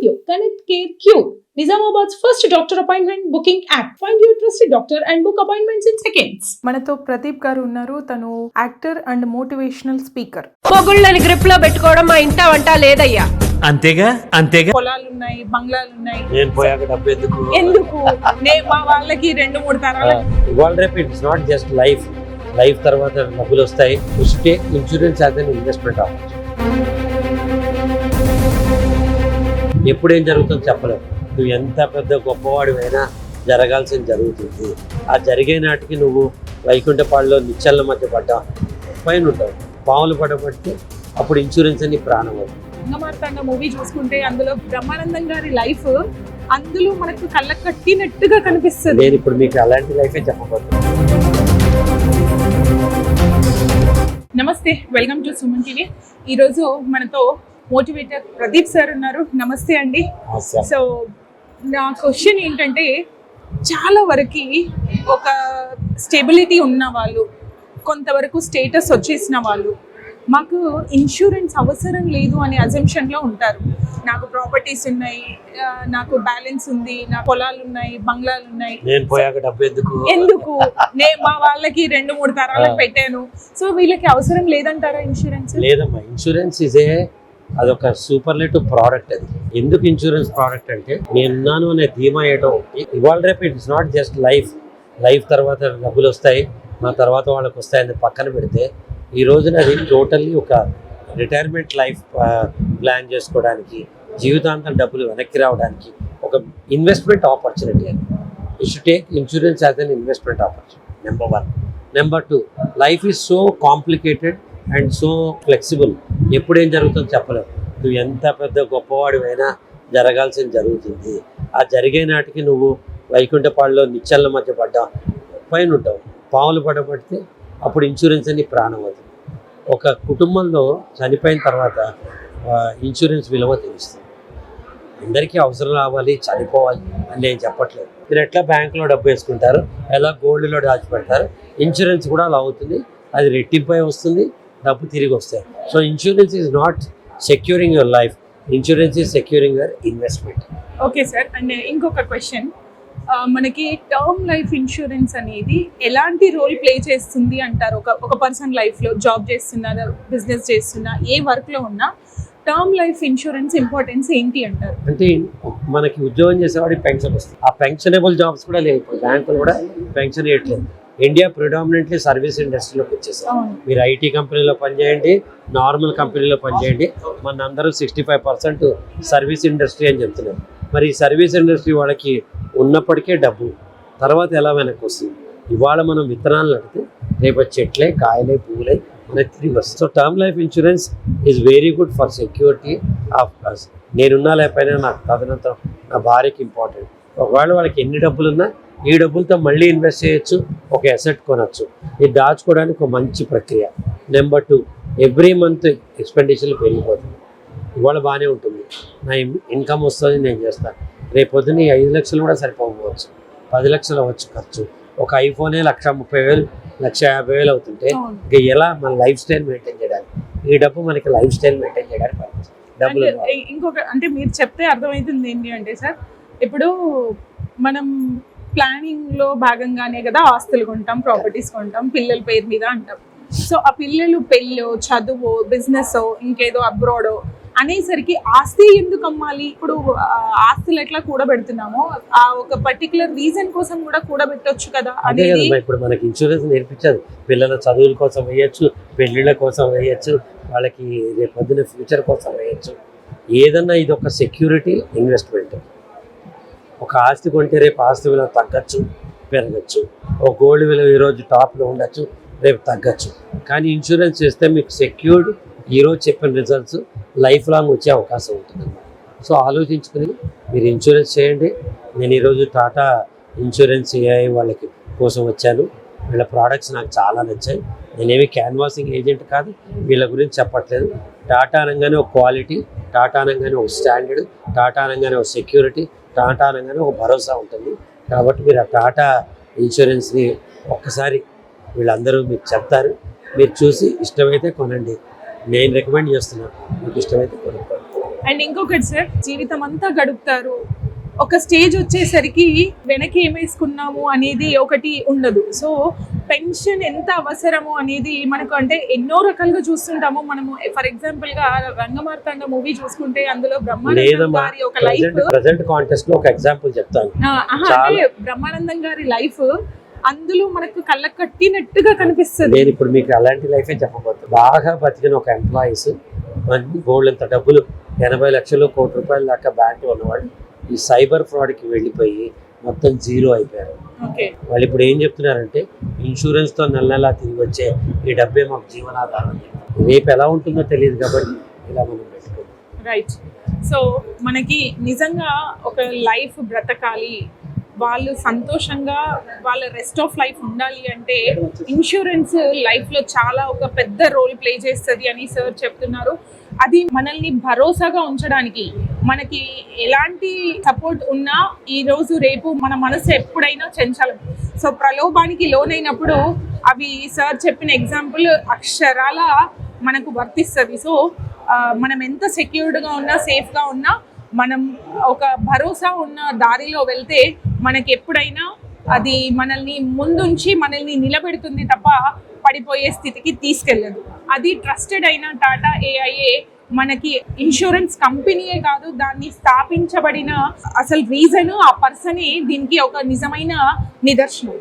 you. Connect Care Cube, Nizamabad's first doctor appointment booking app. Find your trusted doctor and book appointments in seconds. మనతో ప్రదీప్ గారు ఉన్నారు. తను actor and motivational speaker. పొగుళ్ళని grip లో పెట్టుకోవడం మా ఇంట వంట లేదయ్యా. అంతేగా పొలాలు ఉన్నాయి, బంగ్లాలు ఉన్నాయి. నేను పోయాక డబ్బు ఎందుకు మా వాళ్ళకి 2-3 తరాలు. ఇవాళ రేపు ఇట్స్ నాట్ జస్ట్ లైఫ్ తర్వాత డబ్బులు వస్తాయి. Take insurance as an investment option. ఎప్పుడేం జరుగుతుందో చెప్పలేవు. నువ్వు ఎంత పెద్ద గొప్పవాడివైనా జరగాల్సింది జరుగుతుంది. ఆ జరిగే నాటికి నువ్వు వైకుంఠపాడులో నిచ్చళ్ళ మధ్య పడ్డా పైన ఉంటావు. పాములు పడబడితే అప్పుడు ఇన్సూరెన్స్ అని ప్రాణం అవుతుంది. రంగమార్తాండ మూవీ చూసుకుంటే అందులో బ్రహ్మానందం గారి లైఫ్ అందులో మనకు కళ్ళకు కట్టినట్టుగా కనిపిస్తుంది. నేను ఇప్పుడు మీకు అలాంటి లైఫే చెప్పబోతున్నాను. నమస్తే, వెల్కమ్ టు సుమన్ టీవీ. ఈరోజు మనతో మోటివేటర్ ప్రదీప్ సార్ ఉన్నారు. నమస్తే అండి. సో నా క్వశ్చన్ ఏంటంటే, చాలా వరకు ఒక స్టెబిలిటీ ఉన్న వాళ్ళు, కొంతవరకు స్టేటస్ వచ్చేసిన వాళ్ళు మాకు ఇన్సూరెన్స్ అవసరం లేదు అనే అజంప్షన్లో ఉంటారు. నాకు ప్రాపర్టీస్ ఉన్నాయి, నాకు బ్యాలెన్స్ ఉంది, నా పొలాలు ఉన్నాయి, బంగ్లాలు ఉన్నాయి, నేను పోయాక డబ్బు ఎందుకు మా వాళ్ళకి 2-3 తరాలకు పెట్టాను. సో వీళ్ళకి అవసరం లేదంటారా ఇన్సూరెన్స్? లేదమ్మా, ఇన్సూరెన్స్ అదొక సూపర్లేటివ్ ప్రోడక్ట్. అది ఎందుకు ఇన్సూరెన్స్ ప్రోడక్ట్ అంటే, నేనున్నాను అనే ధీమా ఏటో. ఇవాళ రేపు ఇట్స్ నాట్ జస్ట్ లైఫ్ తర్వాత డబ్బులు వస్తాయి, మా తర్వాత వాళ్ళకి వస్తాయని పక్కన పెడితే, ఈ రోజున అది టోటల్లీ ఒక రిటైర్మెంట్ లైఫ్ ప్లాన్ చేసుకోవడానికి, జీవితాంతం డబ్బులు వెనక్కి రావడానికి ఒక ఇన్వెస్ట్మెంట్ ఆపర్చునిటీ. అది you should take insurance as an investment opportunity, number 1. Number 2, life is so complicated and so flexible. ఎప్పుడేం జరుగుతుందో చెప్పలేవు. నువ్వు ఎంత పెద్ద గొప్పవాడివైనా జరగాల్సింది జరుగుతుంది. ఆ జరిగే నాటికి నువ్వు వైకుంఠపాడులో నిచ్చళ్ళ మధ్య పడ్డా పైన ఉంటావు. పాములు పడబడితే అప్పుడు ఇన్సూరెన్స్ అని ప్రాణం అవుతుంది. ఒక కుటుంబంలో చనిపోయిన తర్వాత ఇన్సూరెన్స్ విలువ తెలుస్తుంది. అందరికీ అవసరం రావాలి, చనిపోవాలి అని నేను చెప్పట్లేదు. మీరు ఎట్లా బ్యాంకులో డబ్బు వేసుకుంటారు, ఎలా గోల్డ్లో దాచిపెడతారు, ఇన్సూరెన్స్ కూడా అలా అవుతుంది. అది రెట్టింపై వస్తుంది, డబ్బు తిరిగి వస్తాయి. So insurance is not securing your life, insurance is securing your investment. Okay sir. And ఇంకొక క్వశ్చన్, మనకి టర్మ్ లైఫ్ ఇన్సూరెన్స్ అనేది ఎలాంటి రోల్ ప్లే చేస్తుంది అంటారు? ఒక పర్సన్ లైఫ్లో జాబ్ చేస్తున్నా, బిజినెస్ చేస్తున్నా, ఏ వర్క్లో ఉన్నా టర్మ్ లైఫ్ ఇన్సూరెన్స్ ఇంపార్టెన్స్ ఏంటి అంటారు? అంటే మనకి ఉద్యోగం చేసేవాడికి పెన్షన్ వస్తుంది. ఆ పెన్షనబుల్ జాబ్స్ కూడా లేవు. బ్యాంకులు కూడా పెన్షన్ ఇవ్వట్లేదు. ఇండియా ప్రిడామినెంట్లీ సర్వీస్ ఇండస్ట్రీలోకి వచ్చేసారు. మీరు ఐటీ కంపెనీలో పనిచేయండి, నార్మల్ కంపెనీలో పనిచేయండి, మన అందరూ 65% సర్వీస్ ఇండస్ట్రీ అని చెప్తున్నారు. మరి ఈ సర్వీస్ ఇండస్ట్రీ వాళ్ళకి ఉన్నప్పటికే డబ్బు తర్వాత ఎలా వెనక్కి వస్తుంది? ఇవాళ మనం విత్తనాలు నడితే రేపు చెట్లే, కాయలే, పువ్వులే మనకి తిరిగి వస్తుంది. So term life insurance is very good for security of us. నేనున్నా లేకపోయినా నాకు తదనంతరం నా భార్యకి ఇంపార్టెంట్. ఒకవేళ వాళ్ళకి ఎన్ని డబ్బులు ఉన్నా ఈ డబ్బులతో మళ్ళీ ఇన్వెస్ట్ చేయొచ్చు, ఒక అసెట్ కొనవచ్చు. ఇది దాచుకోవడానికి ఒక మంచి ప్రక్రియ. నెంబర్ 2, ఎవ్రీ మంత్ ఎక్స్పెండిచర్లు పెరిగిపోతుంది. ఇవాళ బాగానే ఉంటుంది, నా ఇన్కమ్ వస్తుంది, నేను చేస్తాను. రేపు పొద్దున్న 5 లక్షలు కూడా సరిపోవచ్చు, 10 లక్షలు అవ్వచ్చు ఖర్చు. ఒక ఐఫోనే 1,30,000, 1,50,000 అవుతుంటే ఇంకా ఎలా మన లైఫ్ స్టైల్ మెయింటైన్ చేయడానికి? ఈ డబ్బు మనకి లైఫ్ స్టైల్ మెయింటైన్ చేయడానికి డబ్బులు. ఇంకొక అంటే మీరు చెప్తే అర్థమవుతుంది ఏంటి అంటే సార్, ఇప్పుడు మనం ప్లానింగ్లో భాగంగానే కదా ఆస్తులు కొంటాం, ప్రాపర్టీస్ కొంటాం, పిల్లల పేరు మీద అంటాం. సో ఆ పిల్లలు పెళ్ళో, చదువు, బిజినెస్, ఇంకేదో అబ్రాడో అనేసరికి ఆస్తి ఎందుకు అమ్మాలి? ఇప్పుడు ఆస్తులు ఎట్లా కూడబెడుతున్నామో ఆ ఒక పర్టికులర్ రీజన్ కోసం కూడా కూడబెట్టొచ్చు కదా. అదే కదా ఇప్పుడు మనకి ఇన్సూరెన్స్ నేర్పించదు. పిల్లల చదువుల కోసం వేయచ్చు, పెళ్ళిళ్ళ కోసం వేయచ్చు, వాళ్ళకి రేపు పొద్దున ఫ్యూచర్ కోసం వేయచ్చు. ఏదన్నా ఇది ఒక సెక్యూరిటీ ఇన్వెస్ట్మెంట్. ఒక ఆస్తి కొంటే రేపు ఆస్తి విలువ తగ్గచ్చు, పెరగచ్చు. ఒక గోల్డ్ విలువ ఈరోజు టాప్లో ఉండొచ్చు, రేపు తగ్గచ్చు. కానీ ఇన్సూరెన్స్ చేస్తే మీకు సెక్యూర్డ్, ఈరోజు చెప్పిన రిజల్ట్స్ లైఫ్ లాంగ్ వచ్చే అవకాశం ఉంటుంది. సో ఆలోచించుకుని మీరు ఇన్సూరెన్స్ చేయండి. నేను ఈరోజు టాటా ఇన్సూరెన్స్ ఏఐ వాళ్ళకి కోసం వచ్చాను. వీళ్ళ ప్రోడక్ట్స్ నాకు చాలా నచ్చాయి. నేనేమి క్యాన్వాసింగ్ ఏజెంట్ కాదు, వీళ్ళ గురించి చెప్పట్లేదు. టాటా అనగానే ఒక క్వాలిటీ, టాటా అనగానే ఒక స్టాండర్డ్, టాటా అనగానే ఒక సెక్యూరిటీ, టాటా అనగానే ఒక భరోసా ఉంటుంది. కాబట్టి మీరు ఆ టాటా ఇన్సూరెన్స్ని ఒక్కసారి వీళ్ళందరూ మీకు చెప్తారు. మీరు చూసి ఇష్టమైతే కొనండి. నేను రికమెండ్ చేస్తున్నాను, మీకు ఇష్టమైతే కొనుక్కోండి. అండ్ ఇంకొకటి సార్, జీవితం అంతా గడుపుతారు, ఒక స్టేజ్ వచ్చేసరికి వెనక్కి ఏమేసుకున్నాము అనేది ఒకటి ఉండదు. సో పెన్షన్ ఎంత అవసరము అనేది మనకు అంటే ఎన్నో రకాలుగా చూస్తుంటాము మనము. ఫర్ ఎగ్జాంపుల్ గా రంగమార్తాండ మూవీ చూసుకుంటే అందులో బ్రహ్మానందం గారి ఒక లైఫ్, ప్రెజెంట్ కాంటెస్ట్ లో ఒక ఎగ్జాంపుల్ చెప్తాను. అంటే బ్రహ్మానందం గారి లైఫ్ అందులో మనకు కళ్ళ కట్టినట్టుగా కనిపిస్తుంది. నేను ఇప్పుడు మీకు అలాంటి లైఫే చెప్పబోతున్నాను. బాగా బతికిన ఒక ఎంప్లాయీస్ గోల్డ్ ఎంత డబ్బులు 80 లక్షలు, ₹1 కోటి దాకా బ్యాంక్ ఉన్నవాడు ఈ సైబర్ ఫ్రాడ్కి వెళ్ళిపోయి మొత్తం జీరో అయిపోయారు. వాళ్ళు ఇప్పుడు ఏం చెప్తున్నారంటే ఇన్సూరెన్స్తో నెల తిరిగి వచ్చే ఈ డబ్బే మాకు జీవనాధారం, రేపు ఎలా ఉంటుందో తెలియదు కాబట్టి ఇలా మనం పెట్టుకోవాలి. రైట్. సో మనకి నిజంగా ఒక లైఫ్ బ్రతకాలి, వాళ్ళు సంతోషంగా వాళ్ళ రెస్ట్ ఆఫ్ లైఫ్ ఉండాలి అంటే ఇన్సూరెన్స్ లైఫ్లో చాలా ఒక పెద్ద రోల్ ప్లే చేస్తుంది అని సార్ చెప్తున్నారు. అది మనల్ని భరోసాగా ఉంచడానికి, మనకి ఎలాంటి సపోర్ట్ ఉన్నా ఈ రోజు రేపు మన మనసు ఎప్పుడైనా చంచలం. సో ప్రలోభానికి లోనైనప్పుడు అవి సార్ చెప్పిన ఎగ్జాంపుల్ అక్షరాల మనకు వర్తిస్తుంది. సో మనం ఎంత సెక్యూర్డ్గా ఉన్నా, సేఫ్గా ఉన్నా, మనం ఒక భరోసా ఉన్న దారిలో వెళ్తే మనకి ఎప్పుడైనా అది మనల్ని ముందుంచి మనల్ని నిలబెడుతుంది తప్ప పడిపోయే స్థితికి తీసుకెళ్ళదు. అది ట్రస్టెడ్ అయిన టాటా AIA మనకి ఇన్సూరెన్స్ కంపెనీయే కాదు, దాన్ని స్థాపించబడిన అసలు రీజన్ ఆ పర్సనే దీనికి ఒక నిజమైన నిదర్శనం.